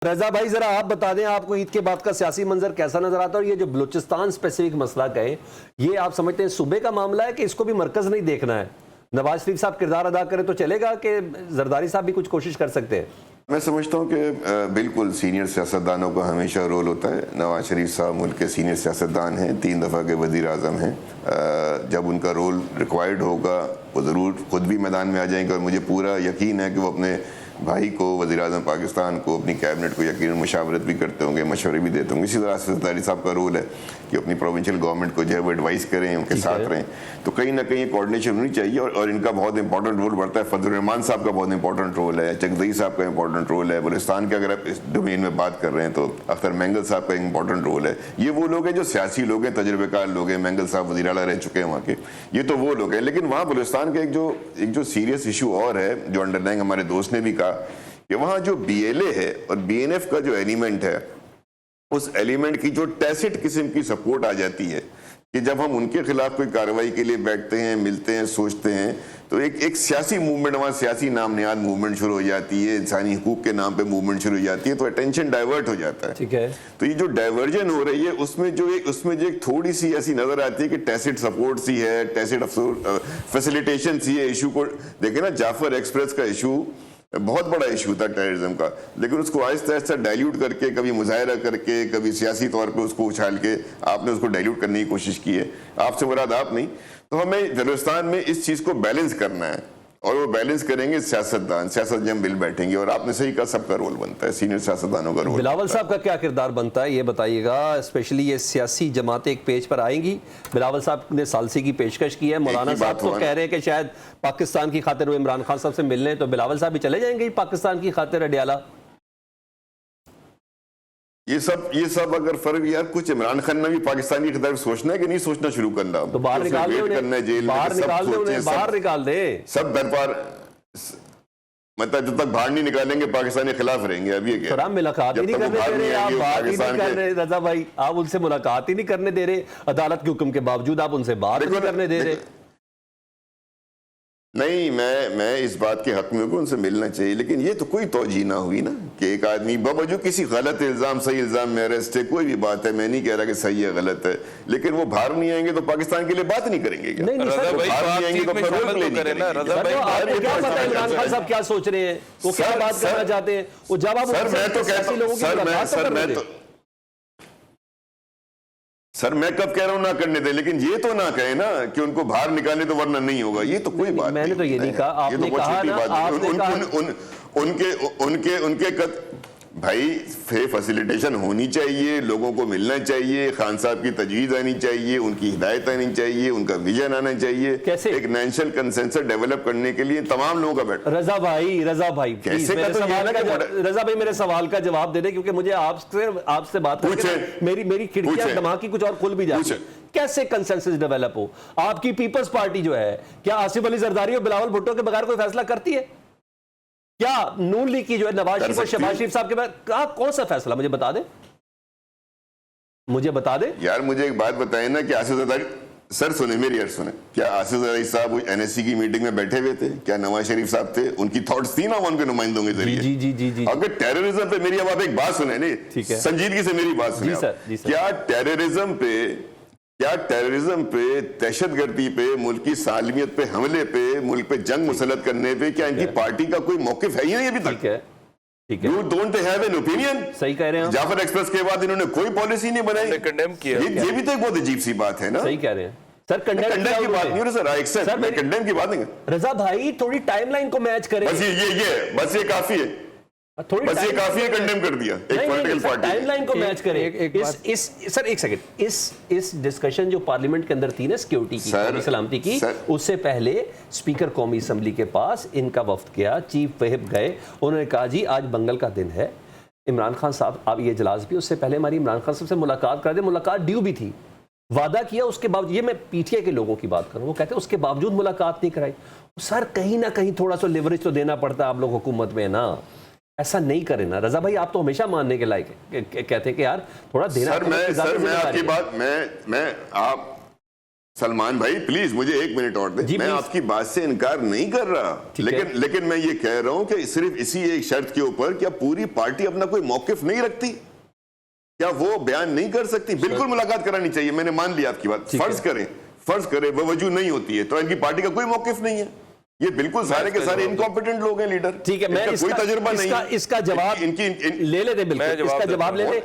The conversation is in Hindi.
रजा भाई जरा आप बता दें, आपको ईद के बाद का सियासी मंजर कैसा नजर आता है? और ये जो बलूचिस्तान स्पेसिफिक मसला कहे, ये आप समझते हैं सूबे का मामला है कि इसको भी मरकज नहीं देखना है? नवाज शरीफ साहब किरदार अदा करें तो चलेगा कि जरदारी साहब भी कुछ कोशिश कर सकते हैं? मैं समझता हूँ कि बिल्कुल सीनियर सियासतदानों का हमेशा रोल होता है। नवाज शरीफ साहब मुल्क के सीनियर सियासतदान हैं, 3 दफ़ा के वज़ीर आज़म हैं। जब उनका रोल रिक्वायर्ड होगा वो ज़रूर खुद भी मैदान में आ जाएंगे, और मुझे पूरा यकीन है कि वो अपने भाई को, वज़ीर आज़म पाकिस्तान को, अपनी कैबिनेट को यकीन मुशावरत भी करते होंगे, मशवरे भी देते होंगे। इसी तरह जरदारी साहब का रोल है कि अपनी प्रोविंशियल गवर्नमेंट को जो है वो एडवाइस करें, उनके साथ रहें। तो कहीं ना कहीं कोऑर्डिनेशन होनी चाहिए, और इनका बहुत इंपॉर्टेंट रोल बढ़ता है। फजल रहमान साहब का बहुत इंपॉर्टेंट रोल है, चकदई साहब का इंपॉर्टेंट रोल है, बलूचिस्तान के अगर आप इस डोमेन में बात कर रहे हैं तो अख्तर मैंगल साहब का इंपॉर्टेंट रोल है। ये वो लोग हैं जो सियासी लोग हैं, तजुर्बेकार लोग हैं। मैंगल साहब वज़ीर आला रह चुके हैं वहाँ के, ये तो वो लोग हैं। लेकिन वहाँ बलूचिस्तान का एक जो सीरियस इशू और है, जो अंडरलाइंग हमारे दोस्त ने भी कहा कि वहाँ जो BLA है और BNF का जो एलिमेंट है, उस एलिमेंट की जो टैसिट किस्म की सपोर्ट आ जाती है कि जब हम उनके खिलाफ कोई कार्रवाई के लिए बैठते हैं, मिलते हैं, सोचते हैं, तो एक सियासी मूवमेंट, वहाँ सियासी नाम निहाद मूवमेंट शुरू हो जाती है, इंसानी हुकूक के नाम पे मूवमेंट शुरू हो जाती है, तो अटेंशन डाइवर्ट हो जाता है। ठीक है। तो ये जो डाइवर्जन हो रही है उसमें जो एक थोड़ी सी ऐसी नजर आती है कि टैसिट सपोर्ट सी है, टैसिट फैसिलिटेशन सी है। इशू को देखे ना, जाफर एक्सप्रेस का इशू बहुत बड़ा इशू था टेररिज्म का, लेकिन उसको आहिस्ता आहिस्ता डाइल्यूट करके, कभी मुजाहरा करके, कभी सियासी तौर पे उसको उछाल के आपने उसको डाइल्यूट करने की कोशिश की है। आपसे मुराद आप नहीं। तो हमें बलूचिस्तान में इस चीज़ को बैलेंस करना है, और वो बैलेंस करेंगे सियासतदान। सियासत जब मिल बैठेंगे, और आपने सही कहा, सबका रोल बनता है, सीनियर सियासतदानों का रोल। बिलावल साहब का क्या किरदार बनता है ये बताइएगा? स्पेशली ये सियासी जमातें एक पेज पर आएंगी। बिलावल साहब ने सालसी की पेशकश की है, मौलाना साहब तो कह रहे हैं कि शायद पाकिस्तान की खातिर वो इमरान खान साहब से मिलने, तो बिलावल साहब भी चले जाएंगे पाकिस्तान की खातिर अडियाला? ये सब अगर फर्क, यार कुछ इमरान खान ने भी पाकिस्तान की खिताब सोचना है कि नहीं सोचना शुरू करना, तो बाहर निकाल दे उन्हें, जेल बाहर निकाल दे उन्हें, बाहर निकाल दे। सब दरबार, मतलब जब तक बाहर नहीं निकालेंगे पाकिस्तान के खिलाफ रहेंगे। अब ये क्या, आप मुलाकात ही नहीं करने दे रहे, आप बात ही नहीं कर रहे रजा भाई, आप उनसे मुलाकात ही नहीं करने दे रहे, अदालत के हुक्म के बावजूद आप उनसे बात नहीं करने दे रहे। नहीं, मैं इस बात के हक में हूं कि उनसे मिलना चाहिए, लेकिन ये तो कोई तौजीह ना हुई ना कि एक आदमी बावजूद किसी गलत इल्जाम, सही इल्जाम में अरेस्ट है, कोई भी बात है, मैं नहीं कह रहा कि सही है गलत है, लेकिन वो बाहर नहीं आएंगे तो पाकिस्तान के लिए बात नहीं करेंगे क्या? नहीं, बाहर नहीं आएंगे तो अपना रोल प्ले नहीं करेंगे। क्या पता है इमरान खान साहब क्या सोच रहे हैं, वो क्या बात करना चाहते हैं? वो जब आप सर मैं कब कह रहा हूं ना करने दे, लेकिन ये तो ना कहे ना कि उनको बाहर निकाले तो वरना नहीं होगा। ये तो कोई बात मैंने तो ये नहीं कहा, आपने कहा ना, आपने कहा उनके भाई फैसिलिटेशन होनी चाहिए, लोगों को मिलना चाहिए, खान साहब की तजवीज़ आनी चाहिए, उनकी हिदायत आनी चाहिए, उनका विजन आना चाहिए। कैसे एक नेशनल कंसेंसस डेवलप करने के लिए तमाम लोगों का बैठा। रजा भाई कैसे रजा भाई मेरे सवाल का जवाब दे दे, क्योंकि मुझे आपसे बात करके मेरी खिड़कियां दिमाग की कुछ और खुल भी जाती है। कैसे कंसेंसस डेवलप हो? आपकी पीपल्स पार्टी जो है, क्या आसिफ अली जरदारी और बिलावल भुट्टो के बगैर कोई फैसला करती है? क्या नून लीग की जो है नवाज शरीफ और शहबाज शरीफ साहब के बाद कौन सा फैसला? मुझे बता दे, मुझे बता दे यार। मुझे एक बात बताएं ना कि आसिफ जरदारी, सर सुने मेरी अर्ज सुने, क्या आसिफ जरदारी साहब NSC की मीटिंग में बैठे हुए थे? क्या नवाज शरीफ साहब थे? उनकी थॉट्स थी ना उनके नुमाइंदों के जरिए। जी। अगर टेररिज्म पे मेरी, अब आप एक बात सुने, नहीं संजीदगी से मेरी बात सुने, क्या टेररिज्म पे, दहशतगर्दी पे, मुल्क की सालमियत पे हमले पे, मुल्क पे जंग मुसल्लत करने पे, क्या इनकी पार्टी का कोई मौकिफ है ही नहीं अभी तक? ठीक है। You don't have an opinion? सही कह रहे हैं। जाफर एक्सप्रेस के बाद इन्होंने कोई पॉलिसी नहीं बनाई, कंडेम किया। ये भी तो एक बहुत अजीब सी बात है ना। सही कह रहे हैं सर, कंडेम की बात नहीं हो रही सर, आई एक्सेप्ट, मैं कंडेम की बात नहीं। रजा भाई थोड़ी टाइमलाइन को मैच करें, बस ये काफी है, बस ये काफी है, कंडेम कर दिया एक पॉलिटिकल पार्टी। टाइमलाइन को मैच करें। सर एक सेकंड, इस डिस्कशन जो पार्लियामेंट के अंदर थी ना, सिक्योरिटी की, सलामती की, उससे पहले स्पीकर कौमी असेंबली के पास इनका वफ्द गया, चीफ व्हिप गए, उन्होंने कहा जी आज बंगल का दिन है, इमरान खान साहब आप ये इजलास भी, उससे पहले हमारी इमरान खान साहब से मुलाकात करा दे। मुलाकात ड्यू भी थी, वादा किया, उसके बावजूद, ये मैं PTI के लोगों की बात करूं, वो कहते हैं उसके बावजूद मुलाकात नहीं कराई। सर कहीं ना कहीं थोड़ा सा लिवरेज तो देना पड़ता है आप लोग हुकूमत में ना, ऐसा नहीं करें ना। रजा भाई आप तो हमेशा मानने के लायक कहते हैं कि यार थोड़ा देना। सर मैं आपकी बात, मैं आप सलमान भाई प्लीज मुझे 1 मिनट और दे। जी, मैं please। आपकी बात से इनकार नहीं कर रहा, ठीक है। लेकिन मैं ये कह रहा हूं कि सिर्फ इसी एक शर्त के ऊपर क्या पूरी पार्टी अपना कोई मौकिफ नहीं रखती, क्या वो बयान नहीं कर सकती? बिल्कुल मुलाकात करानी चाहिए, मैंने मान लिया आपकी बात। फर्ज करें वो वजूद नहीं होती है तो इनकी पार्टी का कोई मौकिफ नहीं है, ये बिल्कुल सारे के सारे इनकॉम्पिटेंट लोग हैं लीडर। ठीक है, मैं कोई तजुर्बा नहीं है। इसका जवाब ले लेते, बिल्कुल इसका जवाब ले ले।